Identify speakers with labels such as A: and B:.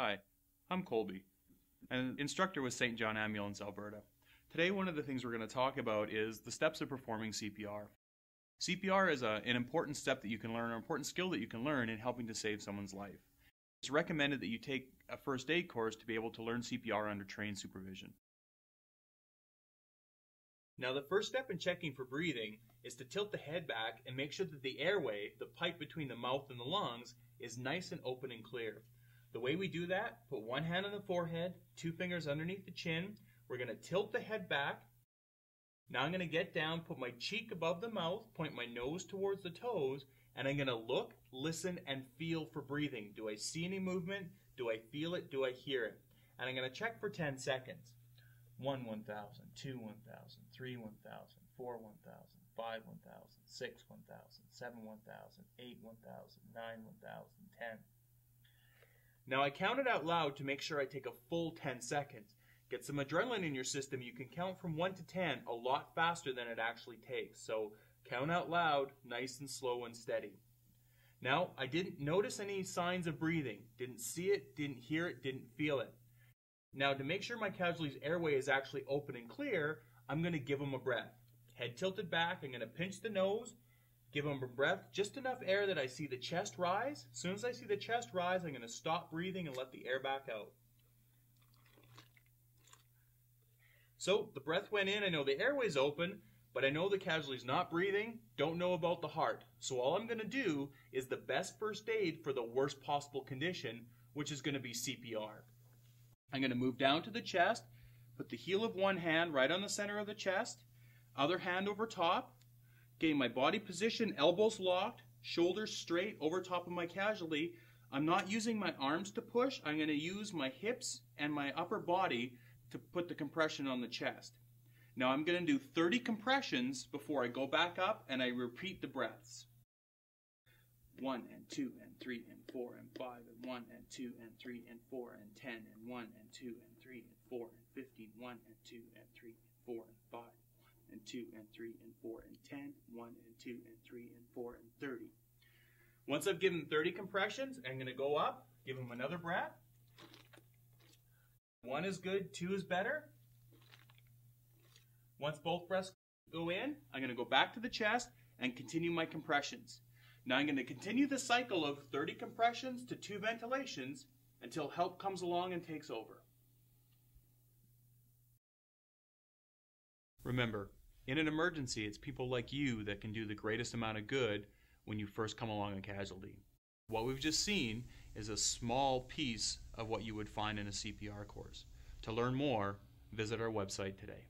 A: Hi, I'm Kolby, an instructor with St. John Ambulance, Alberta. Today, one of the things we're going to talk about is the steps of performing CPR. CPR is an important step that you can learn, an important skill that you can learn in helping to save someone's life. It's recommended that you take a first aid course to be able to learn CPR under trained supervision. Now, the first step in checking for breathing is to tilt the head back and make sure that the airway, the pipe between the mouth and the lungs, is nice and open and clear. The way we do that, put one hand on the forehead, two fingers underneath the chin. We're going to tilt the head back. Now I'm going to get down, put my cheek above the mouth, point my nose towards the toes, and I'm going to look, listen, and feel for breathing. Do I see any movement? Do I feel it? Do I hear it? And I'm going to check for 10 seconds. 1, 1,000, 2, 1,000, 3, 1,000, 4, 1,000, 5, 1,000, 6, 1,000, 7, 1,000, 8, 1,000, 9, 1,000, 10. Now I count it out loud to make sure I take a full 10 seconds. Get some adrenaline in your system. You can count from 1 to 10 a lot faster than it actually takes. So count out loud, nice and slow and steady. Now, I didn't notice any signs of breathing. Didn't see it, didn't hear it, didn't feel it. Now, to make sure my casualty's airway is actually open and clear, I'm going to give them a breath. Head tilted back, I'm going to pinch the nose, give them a breath, just enough air that I see the chest rise. As soon as I see the chest rise, I'm going to stop breathing and let the air back out. So, the breath went in, I know the airway's open, but I know the casualty's not breathing, don't know about the heart. So all I'm going to do is the best first aid for the worst possible condition, which is going to be CPR. I'm going to move down to the chest, put the heel of one hand right on the center of the chest, other hand over top, getting my body position, elbows locked, shoulders straight over top of my casualty. I'm not using my arms to push. I'm going to use my hips and my upper body to put the compression on the chest. Now I'm going to do 30 compressions before I go back up and I repeat the breaths. 1 and 2 and 3 and 4 and 5 and 1 and 2 and 3 and 4 and 10 and 1 and 2 and 3 and 4 and 15, 1 and 2 and 3 and 4 and 5 and 2 and 3 and 4 and 10, 1 and 2 and 3 and 4 and 30. Once I've given 30 compressions, I'm going to go up, give them another breath. 1 is good, 2 is better. Once both breaths go in, I'm going to go back to the chest and continue my compressions. Now I'm going to continue the cycle of 30 compressions to 2 ventilations until help comes along and takes over. Remember, in an emergency, it's people like you that can do the greatest amount of good when you first come along a casualty. What we've just seen is a small piece of what you would find in a CPR course. To learn more, visit our website today.